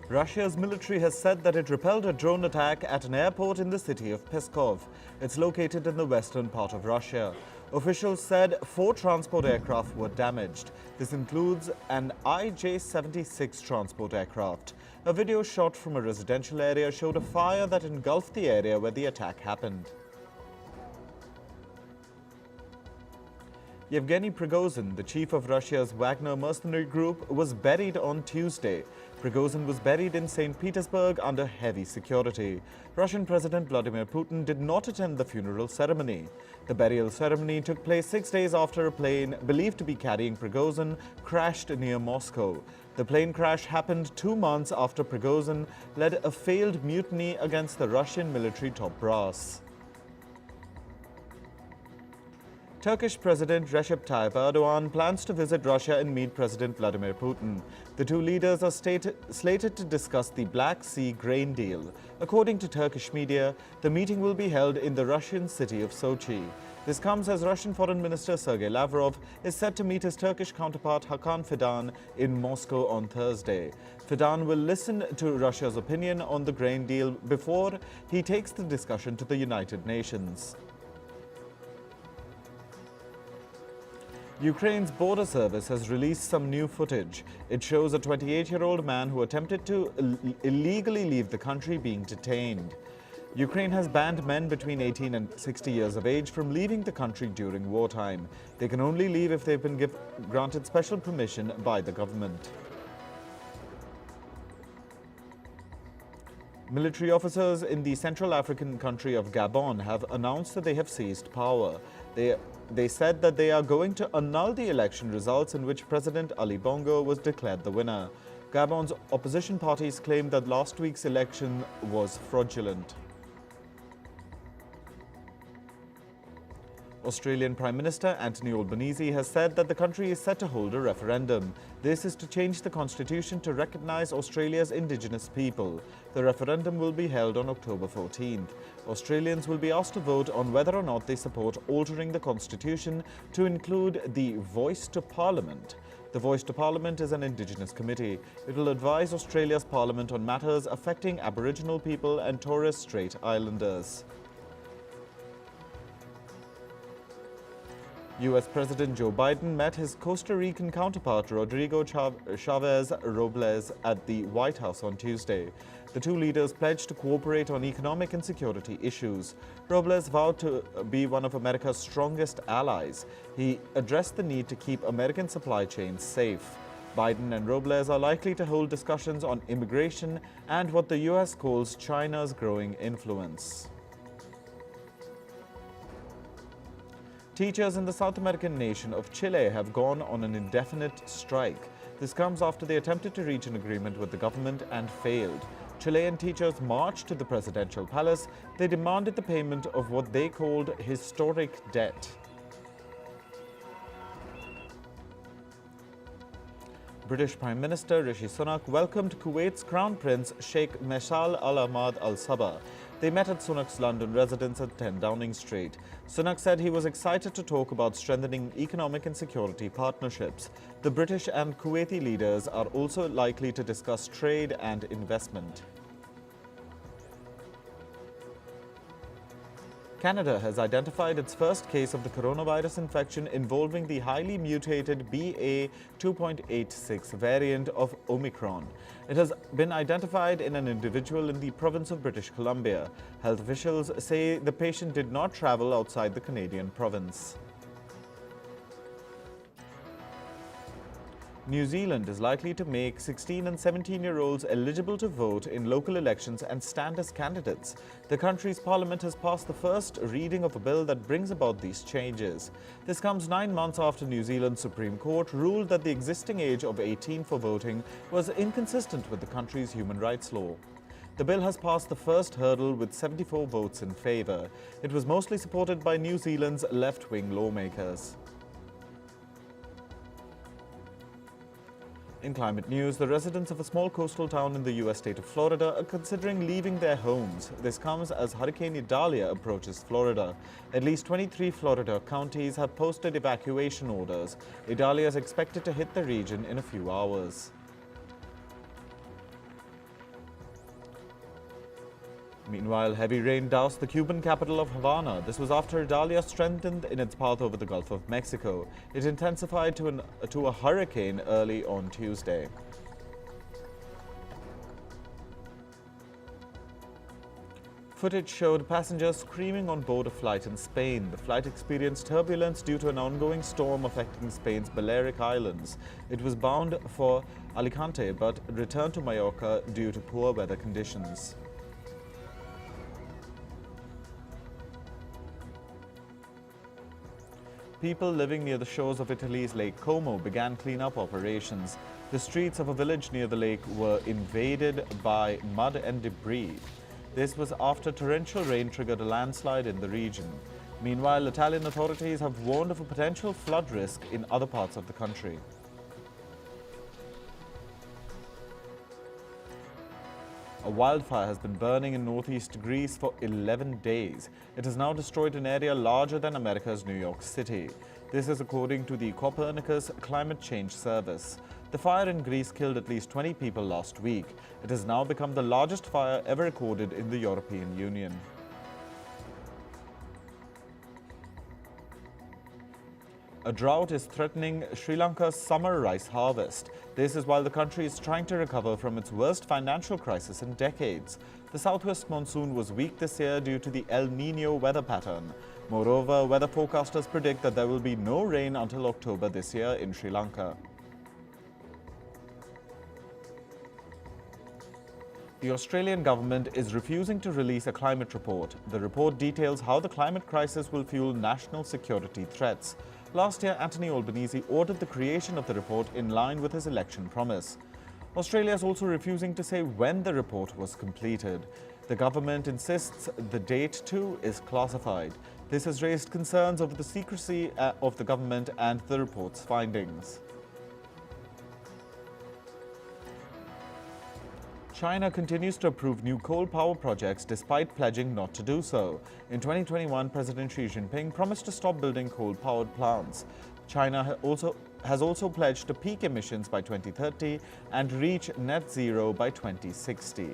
Russia's military has said that it repelled a drone attack at an airport in the city of Pskov. It's located in the western part of Russia. Officials said 4 transport aircraft were damaged. This includes an IJ-76 transport aircraft. A video shot from a residential area showed a fire that engulfed the area where the attack happened. Yevgeny Prigozhin, the chief of Russia's Wagner mercenary group, was buried on Tuesday. Prigozhin was buried in St. Petersburg under heavy security. Russian President Vladimir Putin did not attend the funeral ceremony. The burial ceremony took place 6 days after a plane believed to be carrying Prigozhin crashed near Moscow. The plane crash happened 2 months after Prigozhin led a failed mutiny against the Russian military top brass. Turkish President Recep Tayyip Erdogan plans to visit Russia and meet President Vladimir Putin. The two leaders are slated to discuss the Black Sea grain deal. According to Turkish media, the meeting will be held in the Russian city of Sochi. This comes as Russian Foreign Minister Sergei Lavrov is set to meet his Turkish counterpart Hakan Fidan in Moscow on Thursday. Fidan will listen to Russia's opinion on the grain deal before he takes the discussion to the United Nations. Ukraine's border service has released some new footage. It shows a 28-year-old man who attempted to illegally leave the country being detained. Ukraine has banned men between 18 and 60 years of age from leaving the country during wartime. They can only leave if they've been granted special permission by the government. Military officers in the Central African country of Gabon have announced that they have seized power. They said that they are going to annul the election results in which President Ali Bongo was declared the winner. Gabon's opposition parties claimed that last week's election was fraudulent. Australian Prime Minister Anthony Albanese has said that the country is set to hold a referendum. This is to change the constitution to recognise Australia's Indigenous people. The referendum will be held on October 14th. Australians will be asked to vote on whether or not they support altering the constitution to include the Voice to Parliament. The Voice to Parliament is an Indigenous committee. It will advise Australia's Parliament on matters affecting Aboriginal people and Torres Strait Islanders. US President Joe Biden met his Costa Rican counterpart Rodrigo Chavez Robles at the White House on Tuesday. The two leaders pledged to cooperate on economic and security issues. Robles vowed to be one of America's strongest allies. He addressed the need to keep American supply chains safe. Biden and Robles are likely to hold discussions on immigration and what the US calls China's growing influence. Teachers in the South American nation of Chile have gone on an indefinite strike. This comes after they attempted to reach an agreement with the government and failed. Chilean teachers marched to the presidential palace. They demanded the payment of what they called historic debt. British Prime Minister Rishi Sunak welcomed Kuwait's Crown Prince Sheikh Meshal Al Ahmad Al Sabah. They met at Sunak's London residence at 10 Downing Street. Sunak said he was excited to talk about strengthening economic and security partnerships. The British and Kuwaiti leaders are also likely to discuss trade and investment. Canada has identified its first case of the coronavirus infection involving the highly mutated BA.2.86 variant of Omicron. It has been identified in an individual in the province of British Columbia. Health officials say the patient did not travel outside the Canadian province. New Zealand is likely to make 16 and 17-year-olds eligible to vote in local elections and stand as candidates. The country's parliament has passed the first reading of a bill that brings about these changes. This comes 9 months after New Zealand's Supreme Court ruled that the existing age of 18 for voting was inconsistent with the country's human rights law. The bill has passed the first hurdle with 74 votes in favour. It was mostly supported by New Zealand's left-wing lawmakers. In climate news, the residents of a small coastal town in the U.S. state of Florida are considering leaving their homes. This comes as Hurricane Idalia approaches Florida. At least 23 Florida counties have posted evacuation orders. Idalia is expected to hit the region in a few hours. Meanwhile, heavy rain doused the Cuban capital of Havana. This was after Idalia strengthened in its path over the Gulf of Mexico. It intensified to a hurricane early on Tuesday. Footage showed passengers screaming on board a flight in Spain. The flight experienced turbulence due to an ongoing storm affecting Spain's Balearic Islands. It was bound for Alicante but returned to Mallorca due to poor weather conditions. People living near the shores of Italy's Lake Como began cleanup operations. The streets of a village near the lake were invaded by mud and debris. This was after torrential rain triggered a landslide in the region. Meanwhile, Italian authorities have warned of a potential flood risk in other parts of the country. A wildfire has been burning in northeast Greece for 11 days. It has now destroyed an area larger than America's New York City. This is according to the Copernicus Climate Change Service. The fire in Greece killed at least 20 people last week. It has now become the largest fire ever recorded in the European Union. A drought is threatening Sri Lanka's summer rice harvest. This is while the country is trying to recover from its worst financial crisis in decades. The southwest monsoon was weak this year due to the El Niño weather pattern. Moreover, weather forecasters predict that there will be no rain until October this year in Sri Lanka. The Australian government is refusing to release a climate report. The report details how the climate crisis will fuel national security threats. Last year, Anthony Albanese ordered the creation of the report in line with his election promise. Australia is also refusing to say when the report was completed. The government insists the date too is classified. This has raised concerns over the secrecy of the government and the report's findings. China continues to approve new coal power projects despite pledging not to do so. In 2021, President Xi Jinping promised to stop building coal-powered plants. China has also pledged to peak emissions by 2030 and reach net zero by 2060.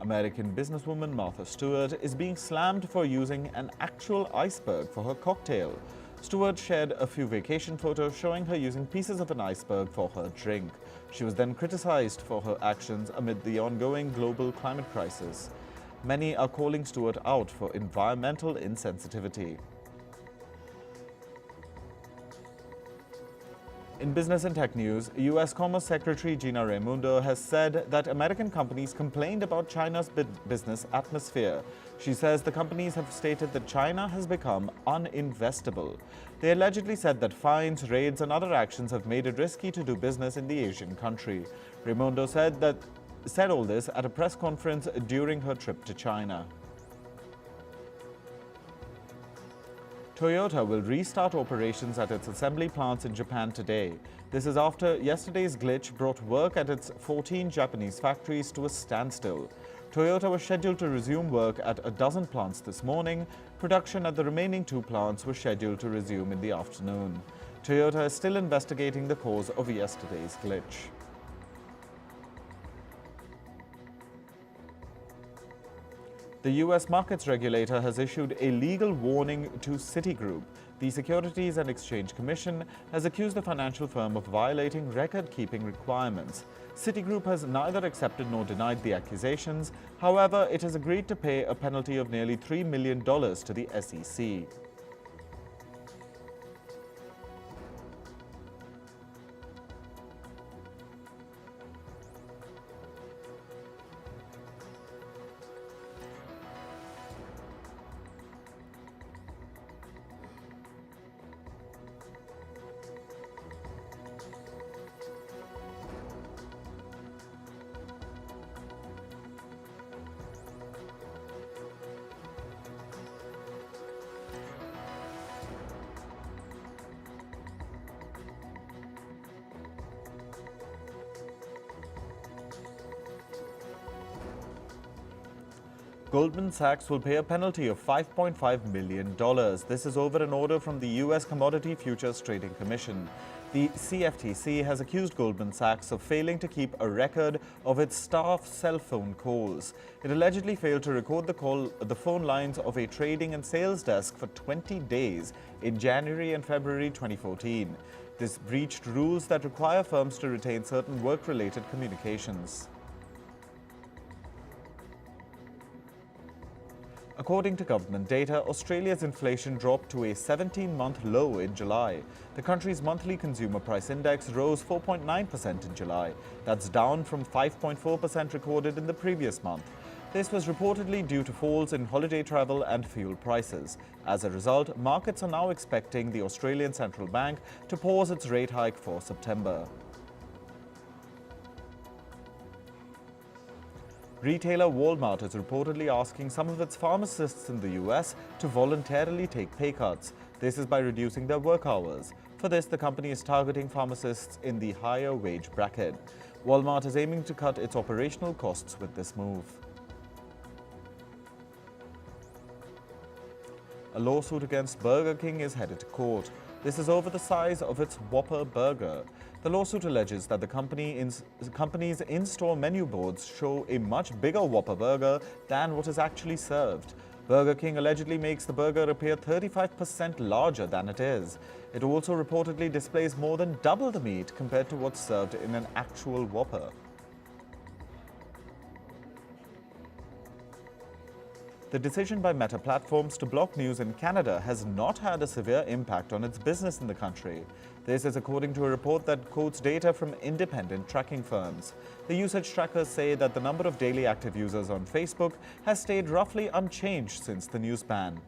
American businesswoman Martha Stewart is being slammed for using an actual iceberg for her cocktail. Stewart shared a few vacation photos showing her using pieces of an iceberg for her drink. She was then criticized for her actions amid the ongoing global climate crisis. Many are calling Stewart out for environmental insensitivity. In business and tech news, U.S. Commerce Secretary Gina Raimondo has said that American companies complained about China's business atmosphere. She says the companies have stated that China has become uninvestable. They allegedly said that fines, raids, and other actions have made it risky to do business in the Asian country. Raimondo said all this at a press conference during her trip to China. Toyota will restart operations at its assembly plants in Japan today. This is after yesterday's glitch brought work at its 14 Japanese factories to a standstill. Toyota was scheduled to resume work at a dozen plants this morning. Production at the remaining 2 plants was scheduled to resume in the afternoon. Toyota is still investigating the cause of yesterday's glitch. The U.S. markets regulator has issued a legal warning to Citigroup. The Securities and Exchange Commission has accused the financial firm of violating record-keeping requirements. Citigroup has neither accepted nor denied the accusations. However, it has agreed to pay a penalty of nearly $3 million to the SEC. Goldman Sachs will pay a penalty of $5.5 million. This is over an order from the U.S. Commodity Futures Trading Commission. The CFTC has accused Goldman Sachs of failing to keep a record of its staff cell phone calls. It allegedly failed to record the phone lines of a trading and sales desk for 20 days in January and February 2014. This breached rules that require firms to retain certain work-related communications. According to government data, Australia's inflation dropped to a 17-month low in July. The country's monthly consumer price index rose 4.9% in July. That's down from 5.4% recorded in the previous month. This was reportedly due to falls in holiday travel and fuel prices. As a result, markets are now expecting the Australian Central Bank to pause its rate hike for September. Retailer Walmart is reportedly asking some of its pharmacists in the US to voluntarily take pay cuts. This is by reducing their work hours. For this, the company is targeting pharmacists in the higher wage bracket. Walmart is aiming to cut its operational costs with this move. A lawsuit against Burger King is headed to court. This is over the size of its Whopper burger. The lawsuit alleges that the company's in-store menu boards show a much bigger Whopper burger than what is actually served. Burger King allegedly makes the burger appear 35% larger than it is. It also reportedly displays more than double the meat compared to what's served in an actual Whopper. The decision by Meta platforms to block news in Canada has not had a severe impact on its business in the country. This is according to a report that quotes data from independent tracking firms. The usage trackers say that the number of daily active users on Facebook has stayed roughly unchanged since the news ban.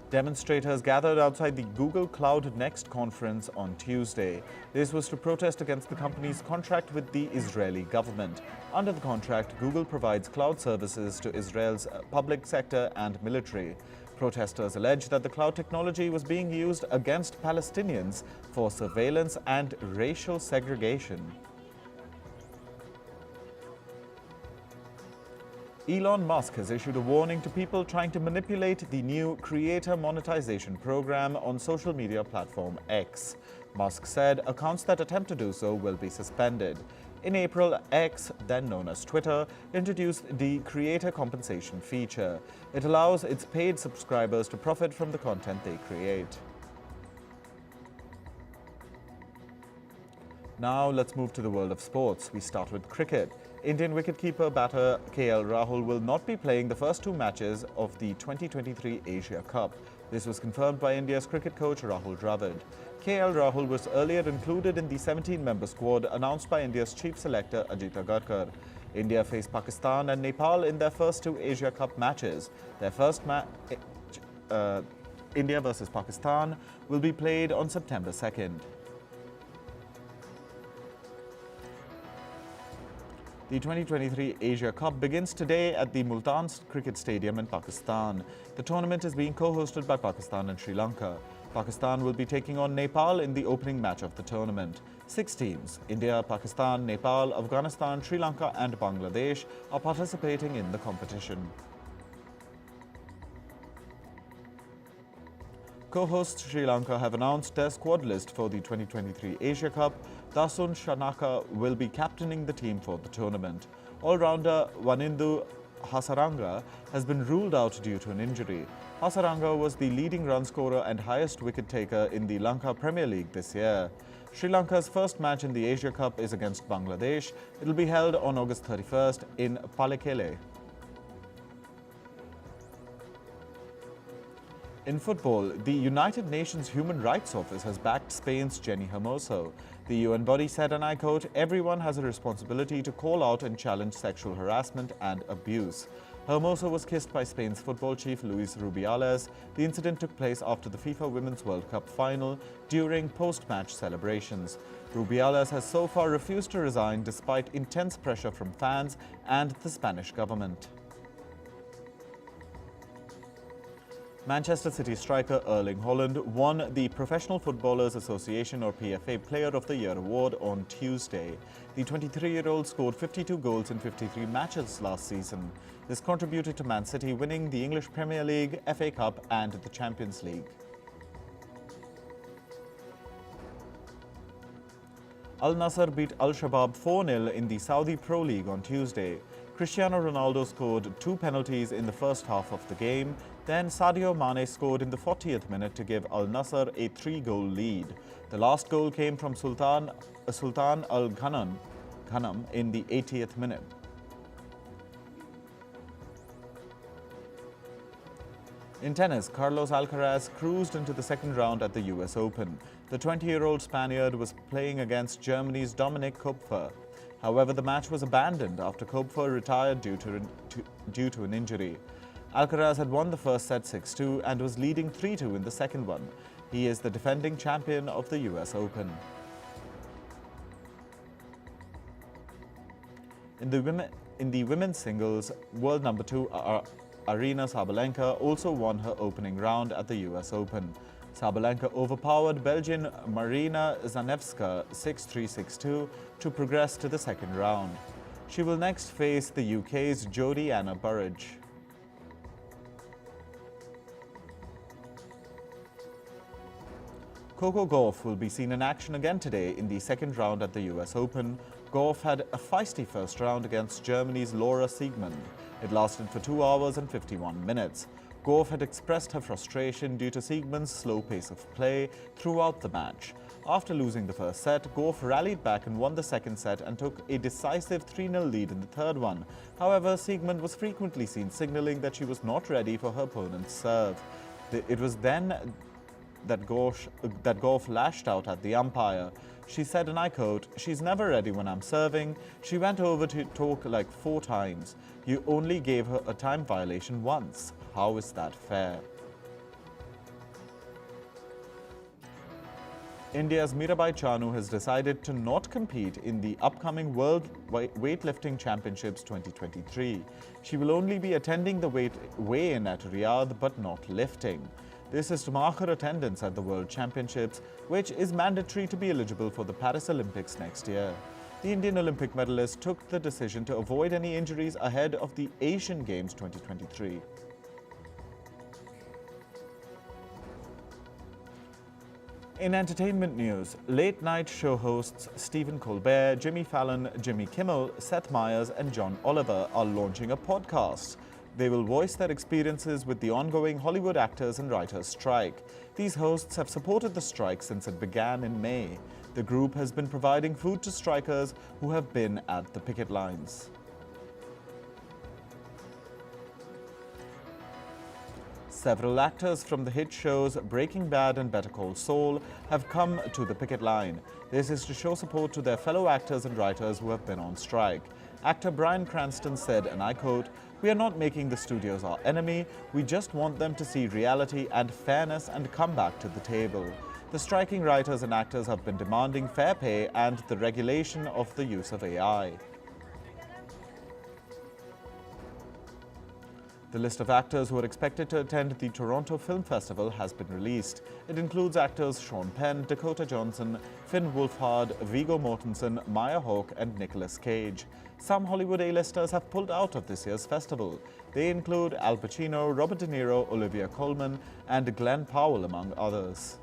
Demonstrators gathered outside the Google Cloud Next conference on Tuesday. This was to protest against the company's contract with the Israeli government. Under the contract, Google provides cloud services to Israel's public sector and military. Protesters allege that the cloud technology was being used against Palestinians for surveillance and racial segregation. Elon Musk has issued a warning to people trying to manipulate the new creator monetization program on social media platform X. Musk said accounts that attempt to do so will be suspended. In April, X, then known as Twitter, introduced the creator compensation feature. It allows its paid subscribers to profit from the content they create. Now let's move to the world of sports. We start with cricket. Indian wicketkeeper batter KL Rahul will not be playing the first two matches of the 2023 Asia Cup. This was confirmed by India's cricket coach Rahul Dravid. KL Rahul was earlier included in the 17-member squad announced by India's chief selector Ajit Agarkar. India faced Pakistan and Nepal in their first two Asia Cup matches. Their first match, India versus Pakistan, will be played on September 2nd. The 2023 Asia Cup begins today at the Multan Cricket Stadium in Pakistan. The tournament is being co-hosted by Pakistan and Sri Lanka. Pakistan will be taking on Nepal in the opening match of the tournament. 6 teams, India, Pakistan, Nepal, Afghanistan, Sri Lanka and Bangladesh, are participating in the competition. Co-hosts Sri Lanka have announced their squad list for the 2023 Asia Cup. Dasun Shanaka will be captaining the team for the tournament. All-rounder Wanindu Hasaranga has been ruled out due to an injury. Hasaranga was the leading run scorer and highest wicket taker in the Lanka Premier League this year. Sri Lanka's first match in the Asia Cup is against Bangladesh. It will be held on August 31st in Pallekele. In football, the United Nations Human Rights Office has backed Spain's Jenny Hermoso. The UN body said, and I quote, "Everyone has a responsibility to call out and challenge sexual harassment and abuse." Hermoso was kissed by Spain's football chief Luis Rubiales. The incident took place after the FIFA Women's World Cup final during post-match celebrations. Rubiales has so far refused to resign despite intense pressure from fans and the Spanish government. Manchester City striker Erling Haaland won the Professional Footballers Association or PFA Player of the Year award on Tuesday. The 23-year-old scored 52 goals in 53 matches last season. This contributed to Man City winning the English Premier League, FA Cup and the Champions League. Al Nassr beat Al Shabab 4-0 in the Saudi Pro League on Tuesday. Cristiano Ronaldo scored 2 penalties in the first half of the game. Then Sadio Mane scored in the 40th minute to give Al Nassr a 3-goal lead. The last goal came from Sultan Al Ghanam in the 80th minute. In tennis, Carlos Alcaraz cruised into the second round at the US Open. The 20-year-old Spaniard was playing against Germany's Dominik Koepfer. However, the match was abandoned after Koepfer retired due to an injury. Alcaraz had won the first set 6-2 and was leading 3-2 in the second one. He is the defending champion of the US Open. In the women's singles, world number 2 Aryna Sabalenka also won her opening round at the US Open. Sabalenka overpowered Belgian Marina Zanevska 6-3, 6-2 to progress to the second round. She will next face the UK's Jodie Anna Burrage. Coco Gauff will be seen in action again today in the second round at the US Open. Gauff had a feisty first round against Germany's Laura Siegemund. It lasted for 2 hours and 51 minutes. Gauff had expressed her frustration due to Siegemund's slow pace of play throughout the match. After losing the first set, Gauff rallied back and won the second set and took a decisive 3-0 lead in the third one. However, Siegemund was frequently seen signaling that she was not ready for her opponent's serve. It was then that Gauff lashed out at the umpire. She said, and I quote, "She's never ready when I'm serving. She went over to talk like 4 times. You only gave her a time violation once. How is that fair?" India's Mirabai Chanu has decided to not compete in the upcoming World Weightlifting Championships 2023. She will only be attending the weigh-in at Riyadh but not lifting. This is to mark her attendance at the World Championships, which is mandatory to be eligible for the Paris Olympics next year. The Indian Olympic medalist took the decision to avoid any injuries ahead of the Asian Games 2023. In entertainment news, late-night show hosts Stephen Colbert, Jimmy Fallon, Jimmy Kimmel, Seth Meyers and John Oliver are launching a podcast. They will voice their experiences with the ongoing Hollywood actors and writers strike. These hosts have supported the strike since it began in May. The group has been providing food to strikers who have been at the picket lines. Several actors from the hit shows Breaking Bad and Better Call Saul have come to the picket line. This is to show support to their fellow actors and writers who have been on strike. Actor Bryan Cranston said, and I quote, "We are not making the studios our enemy. We just want them to see reality and fairness and come back to the table." The striking writers and actors have been demanding fair pay and the regulation of the use of AI. The list of actors who are expected to attend the Toronto Film Festival has been released. It includes actors Sean Penn, Dakota Johnson, Finn Wolfhard, Viggo Mortensen, Maya Hawke and Nicolas Cage. Some Hollywood A-listers have pulled out of this year's festival. They include Al Pacino, Robert De Niro, Olivia Colman and Glenn Powell, among others.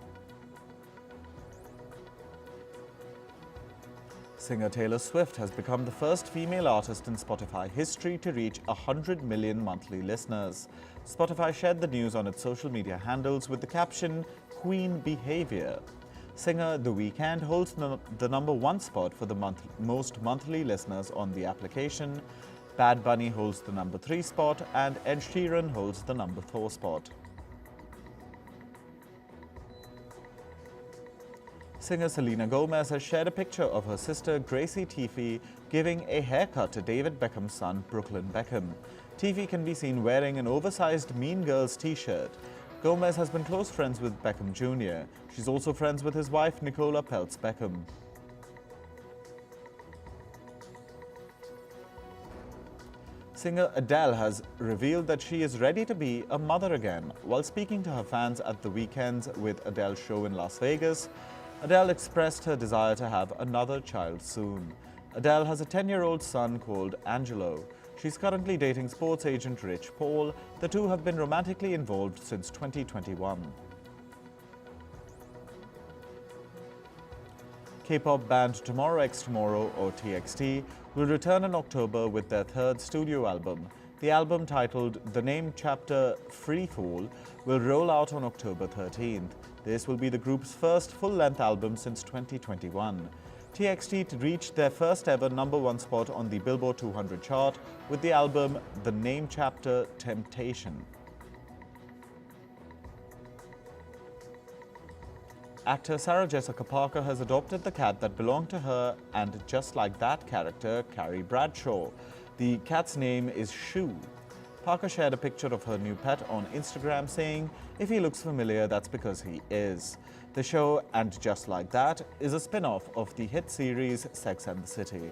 Singer Taylor Swift has become the first female artist in Spotify history to reach 100 million monthly listeners. Spotify shared the news on its social media handles with the caption, "Queen Behavior." Singer The Weeknd holds the number 1 spot for the most monthly listeners on the application. Bad Bunny holds the number 3 spot and Ed Sheeran holds the number 4 spot. Singer Selena Gomez has shared a picture of her sister Gracie Tiffy giving a haircut to David Beckham's son Brooklyn Beckham. Tiffy can be seen wearing an oversized Mean Girls t-shirt. Gomez has been close friends with Beckham Jr. She's also friends with his wife Nicola Peltz Beckham. Singer Adele has revealed that she is ready to be a mother again. While speaking to her fans at the Weekends with Adele show in Las Vegas, Adele expressed her desire to have another child soon. Adele has a 10-year-old son called Angelo. She's currently dating sports agent Rich Paul. The two have been romantically involved since 2021. K-pop band Tomorrow X Tomorrow, or TXT, will return in October with their third studio album. The album, titled The Name Chapter Free Fall, will roll out on October 13th. This will be the group's first full-length album since 2021. TXT reached their first ever #1 spot on the Billboard 200 chart with the album The Name Chapter Temptation. Actor Sarah Jessica Parker has adopted the cat that belonged to her and Just Like That character, Carrie Bradshaw. The cat's name is Shoo. Parker shared a picture of her new pet on Instagram, saying, "If he looks familiar, that's because he is." The show, And Just Like That, is a spin-off of the hit series Sex and the City.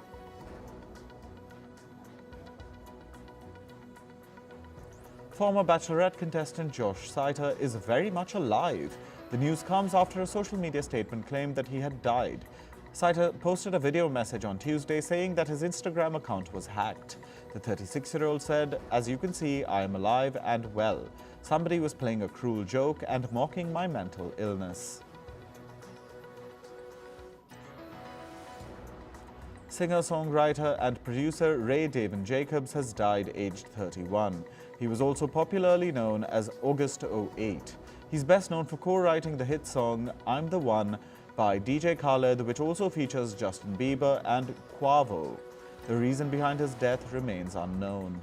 Former Bachelorette contestant Josh Saiter is very much alive. The news comes after a social media statement claimed that he had died. Saiter posted a video message on Tuesday saying that his Instagram account was hacked. The 36-year-old said, "As you can see, I am alive and well. Somebody was playing a cruel joke and mocking my mental illness." Singer-songwriter and producer Ray David Jacobs has died aged 31. He was also popularly known as August 08. He's best known for co-writing the hit song I'm the One by DJ Khaled, which also features Justin Bieber and Quavo. The reason behind his death remains unknown.